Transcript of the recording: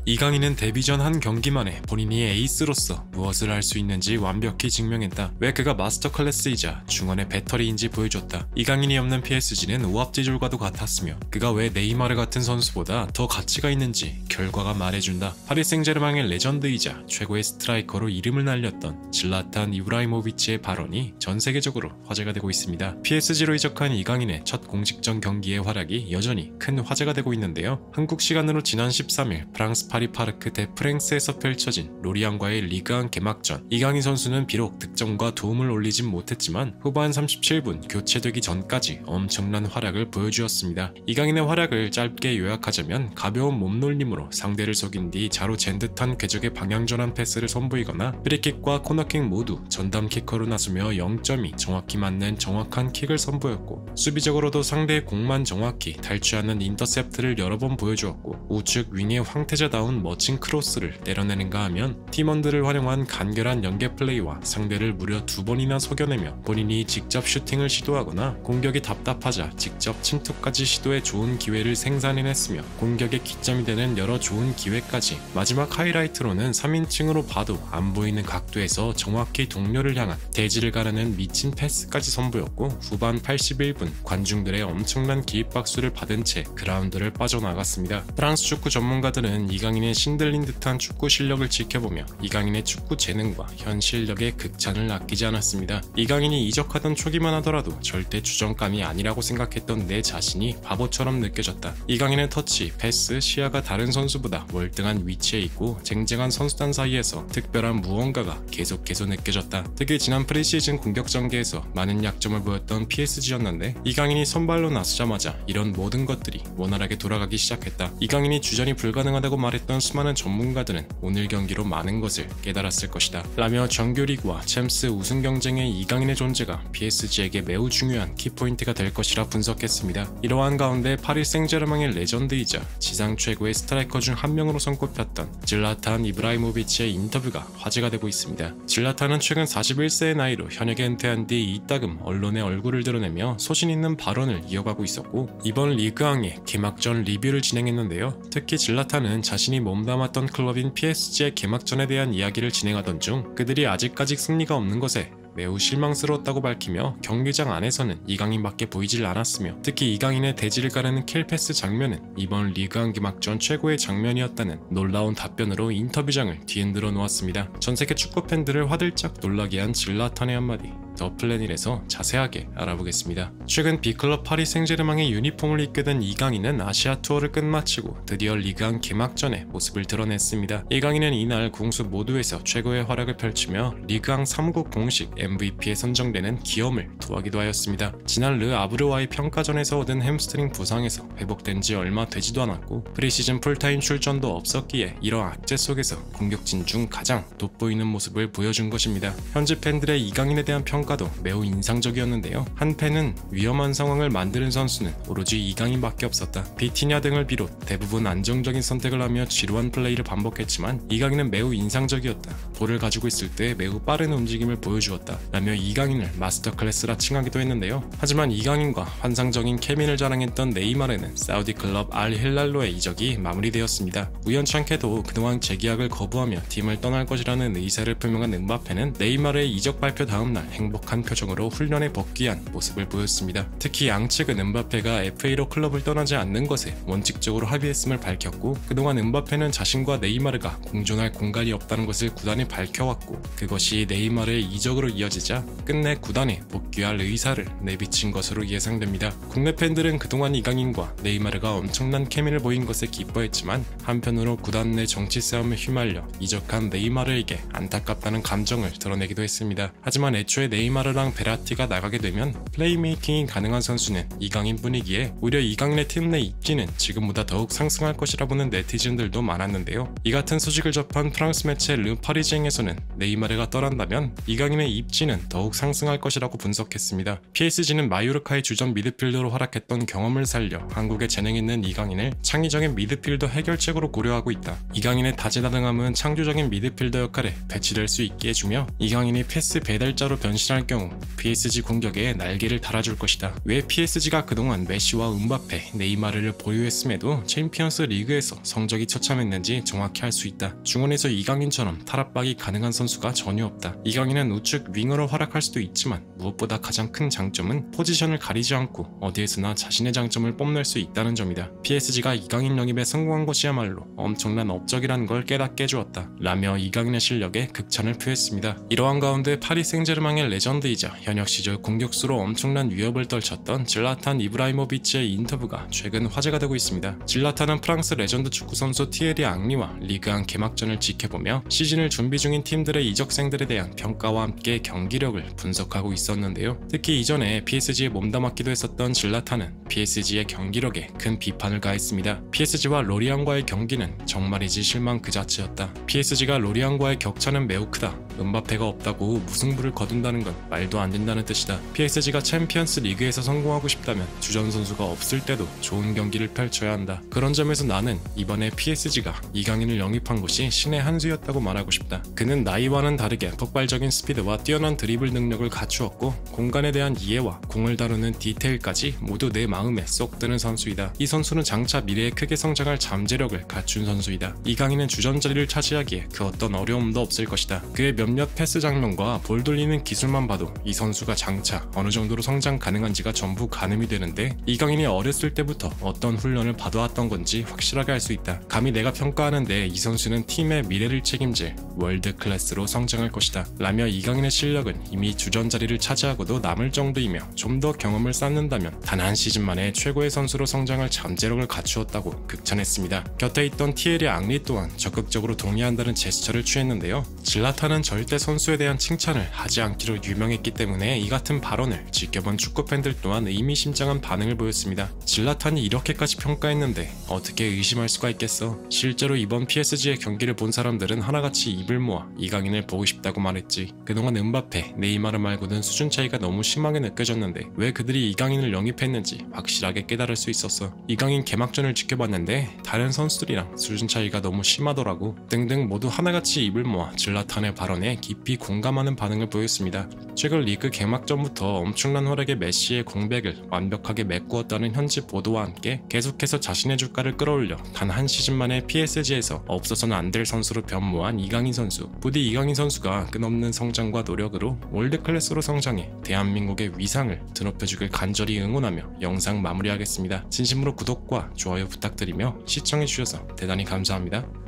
이강인은 데뷔 전 한 경기만에 본인이 에이스로서 무엇을 할 수 있는지 완벽히 증명했다. 왜 그가 마스터 클래스이자 중원의 배터리인지 보여줬다. 이강인이 없는 PSG는 오합지졸과도 같았으며 그가 왜 네이마르 같은 선수보다 더 가치가 있는지 결과가 말해준다. 파리 생제르맹의 레전드이자 최고의 스트라이커로 이름을 날렸던 질라탄 이브라이모비치의 발언이 전 세계적으로 화제가 되고 있습니다. PSG로 이적한 이강인의 첫 공식전 경기의 활약이 여전히 큰 화제가 되고 있는데요. 한국 시간으로 지난 13일 프랑스 파리 파르크 대 프랭스에서 펼쳐진 로리앙과의 리그안 개막전. 이강인 선수는 비록 득점과 도움을 올리진 못했지만 후반 37분 교체되기 전까지 엄청난 활약을 보여주었습니다. 이강인의 활약을 짧게 요약하자면 가벼운 몸놀림으로 상대를 속인 뒤 자로 잰 듯한 궤적의 방향전환 패스를 선보이거나 프리킥과 코너킥 모두 전담 키커로 나서며 0점이 정확히 맞는 정확한 킥을 선보였고, 수비적으로도 상대의 공만 정확히 탈취하는 인터셉트를 여러 번 보여주었고, 우측 윙의 황태자다운 멋진 크로스를 때려내는가 하면 팀원들을 활용한 간결한 연계 플레이와 상대를 무려 2번이나 속여내며 본인이 직접 슈팅을 시도하거나 공격이 답답하자 직접 침투까지 시도해 좋은 기회를 생산해냈으며 공격의 기점이 되는 여러 좋은 기회까지. 마지막 하이라이트로는 3인칭으로 봐도 안 보이는 각도에서 정확히 동료를 향한 대지를 가르는 미친 패스까지 선보였고, 후반 81분 관중들의 엄청난 기립박수를 받은 채 그라운드를 빠져나갔습니다. 프랑스 축구 전문가들은 이강인의 신들린 듯한 축구 실력을 지켜보며 이강인의 축구 재능과 현 실력의 극찬을 아끼지 않았습니다. 이강인이 이적하던 초기만 하더라도 절대 주전감이 아니라고 생각했던 내 자신이 바보처럼 느껴졌다. 이강인의 터치, 패스, 시야가 다른 선수보다 월등한 위치에 있고 쟁쟁한 선수단 사이에서 특별한 무언가가 계속해서 느껴졌다. 특히 지난 프리시즌 공격 전개에서 많은 약점을 보였던 PSG였는데 이강인이 선발로 나서자마자 이런 모든 것들이 원활하게 돌아가기 시작했다. 이강인이 주전이 불가능하다고 말했던 수많은 전문가들은 오늘 경기로 많은 것을 깨달았을 것이다 라며 정규리그와 챔스 우승 경쟁의 이강인의 존재가 PSG에게 매우 중요한 키포인트가 될 것이라 분석했습니다. 이러한 가운데 파리 생제르맹의 레전드이자 지상 최고의 스트라이커 중 한 명으로 손꼽혔던 질라탄 이브라이모비치의 인터뷰가 화제가 되고 있습니다. 질라탄은 최근 41세의 나이로 현역에 은퇴한 뒤 이따금 언론에 얼굴을 드러내며 소신 있는 발언을 이어가고 있었고, 이번 리그앙의 개막전 리뷰를 진행했는데요. 특히 질라탄은 자신이 몸담았던 클럽인 PSG의 개막전에 대한 이야기를 진행하던 중 그들이 아직까지 승리가 없는 것에 매우 실망스러웠다고 밝히며 경기장 안에서는 이강인밖에 보이질 않았으며, 특히 이강인의 대지를 가르는 킬패스 장면은 이번 리그안 개막전 최고의 장면이었다는 놀라운 답변으로 인터뷰장을 뒤흔들어 놓았습니다. 전세계 축구팬들을 화들짝 놀라게 한 질라탄의 한마디, 더 플래닛에서 자세하게 알아보겠습니다. 최근 B클럽 파리 생제르맹의 유니폼을 입게 된 이강인은 아시아 투어를 끝마치고 드디어 리그안 개막전에 모습을 드러냈습니다. 이강인은 이날 공수 모두에서 최고의 활약을 펼치며 리그앙 3국 공식 MVP에 선정되는 기염을 토하기도 하였습니다. 지난 르 아브르와의 평가전에서 얻은 햄스트링 부상에서 회복된 지 얼마 되지도 않았고 프리시즌 풀타임 출전도 없었기에 이런 악재 속에서 공격진 중 가장 돋보이는 모습을 보여준 것입니다. 현지 팬들의 이강인에 대한 평가도 매우 인상적이었는데요. 한 팬은 위험한 상황을 만드는 선수는 오로지 이강인밖에 없었다. 비티냐 등을 비롯 대부분 안정적인 선택을 하며 지루한 플레이를 반복했지만 이강인은 매우 인상적이었다. 볼을 가지고 있을 때 매우 빠른 움직임을 보여주었다 라며 이강인을 마스터 클래스라 칭하기도 했는데요. 하지만 이강인과 환상적인 케미를 자랑했던 네이마르는 사우디 클럽 알 힐랄로의 이적이 마무리되었습니다. 우연찮게도 그동안 재계약을 거부하며 팀을 떠날 것이라는 의사를 표명한 음바페는 네이마르의 이적 발표 다음날 행복한 표정으로 훈련에 복귀한 모습을 보였습니다. 특히 양측은 음바페가 FA로 클럽을 떠나지 않는 것에 원칙적으로 합의했음을 밝혔고, 그동안 음바페는 자신과 네이마르가 공존할 공간이 없다는 것을 구단에 밝혀왔고, 그것이 네이마르의 이적으로 이어지자 끝내 구단에 복귀할 의사를 내비친 것으로 예상됩니다. 국내 팬들은 그동안 이강인과 네이마르가 엄청난 케미를 보인 것에 기뻐했지만 한편으로 구단 내 정치 싸움에 휘말려 이적한 네이마르에게 안타깝다는 감정을 드러내기도 했습니다. 하지만 애초에 네이마르랑 베라티가 나가게 되면 플레이메이킹이 가능한 선수는 이강인뿐이기에 오히려 이강인의 팀 내 입지는 지금보다 더욱 상승할 것이라 보는 네티즌들도 많았는데요. 이 같은 소식을 접한 프랑스 매체 르 파리쟁에서는 네이마르가 떠난다면 이강인의 입지는 더욱 상승할 것이라고 분석했습니다. PSG는 마요르카의 주전 미드필더로 활약했던 경험을 살려 한국에 재능 있는 이강인을 창의적인 미드필더 해결책으로 고려하고 있다. 이강인의 다재다능함은 창조적인 미드필더 역할에 배치될 수 있게 해주며 이강인이 패스 배달자로 변신할 성장할 경우 PSG 공격에 날개를 달아줄 것이다. 왜 PSG가 그동안 메시와 음바페, 네이마르를 보유했음에도 챔피언스 리그에서 성적이 처참했는지 정확히 알 수 있다. 중원에서 이강인처럼 탈압박이 가능한 선수가 전혀 없다. 이강인은 우측 윙어로 활약할 수도 있지만 무엇보다 가장 큰 장점은 포지션을 가리지 않고 어디에서나 자신의 장점을 뽐낼 수 있다는 점이다. PSG가 이강인 영입에 성공한 것이야말로 엄청난 업적이라는 걸 깨닫게 해주었다. 라며 이강인의 실력에 극찬을 표했습니다. 이러한 가운데 파리 생제르맹의 레전드이자 현역 시절 공격수로 엄청난 위협을 떨쳤던 질라탄 이브라이모비치의 인터뷰가 최근 화제가 되고 있습니다. 질라탄은 프랑스 레전드 축구 선수 티에리 앙리와 리그안 개막전을 지켜보며 시즌을 준비 중인 팀들의 이적생들에 대한 평가와 함께 경기력을 분석하고 있었는데요. 특히 이전에 PSG에 몸담았기도 했었던 질라탄은 PSG의 경기력에 큰 비판을 가했습니다. PSG와 로리앙과의 경기는 정말이지 실망 그 자체였다. PSG가 로리앙과의 격차는 매우 크다. 음바페가 없다고 무승부를 거둔다는 건 말도 안 된다는 뜻이다. PSG가 챔피언스 리그에서 성공하고 싶다면 주전 선수가 없을 때도 좋은 경기를 펼쳐야 한다. 그런 점에서 나는 이번에 PSG가 이강인을 영입한 것이 신의 한 수였다고 말하고 싶다. 그는 나이와는 다르게 폭발적인 스피드와 뛰어난 드리블 능력을 갖추었고 공간에 대한 이해와 공을 다루는 디테일까지 모두 내 마음에 쏙 드는 선수이다. 이 선수는 장차 미래에 크게 성장할 잠재력을 갖춘 선수이다. 이강인은 주전 자리를 차지하기에 그 어떤 어려움도 없을 것이다. 그의 몇몇 패스 장면과 볼 돌리는 기술만 봐도 이 선수가 장차 어느 정도로 성장 가능한지가 전부 가늠이 되는데 이강인이 어렸을 때부터 어떤 훈련을 받아왔던 건지 확실하게 알 수 있다. 감히 내가 평가하는데 이 선수는 팀의 미래를 책임질 월드 클래스로 성장할 것이다. 라며 이강인의 실력은 이미 주전 자리를 차지하고도 남을 정도이며 좀 더 경험을 쌓는다면 단 한 시즌 만에 최고의 선수로 성장할 잠재력을 갖추었다고 극찬했습니다. 곁에 있던 티에리 앙리 또한 적극적으로 동의한다는 제스처를 취했는데요. 질라탄은 절대 선수에 대한 칭찬을 하지 않기로 유명했기 때문에 이 같은 발언을 지켜본 축구팬들 또한 의미심장한 반응을 보였습니다. 질라탄이 이렇게까지 평가했는데 어떻게 의심할 수가 있겠어. 실제로 이번 PSG의 경기를 본 사람들은 하나같이 입을 모아 이강인을 보고 싶다고 말했지. 그동안 음바페, 네이마르 말고는 수준 차이가 너무 심하게 느껴졌는데 왜 그들이 이강인을 영입했는지 확실하게 깨달을 수 있었어. 이강인 개막전을 지켜봤는데 다른 선수들이랑 수준 차이가 너무 심하더라고. 등등 모두 하나같이 입을 모아 질라탄의 발언에 깊이 공감하는 반응을 보였습니다. 최근 리그 개막전부터 엄청난 활약의 메시의 공백을 완벽하게 메꾸었다는 현지 보도와 함께 계속해서 자신의 주가를 끌어올려 단 한 시즌 만에 PSG에서 없어서는 안 될 선수로 변모한 이강인 선수. 부디 이강인 선수가 끝없는 성장과 노력으로 월드클래스로 성장해 대한민국의 위상을 드높여주길 간절히 응원하며 영상 마무리하겠습니다. 진심으로 구독과 좋아요 부탁드리며 시청해주셔서 대단히 감사합니다.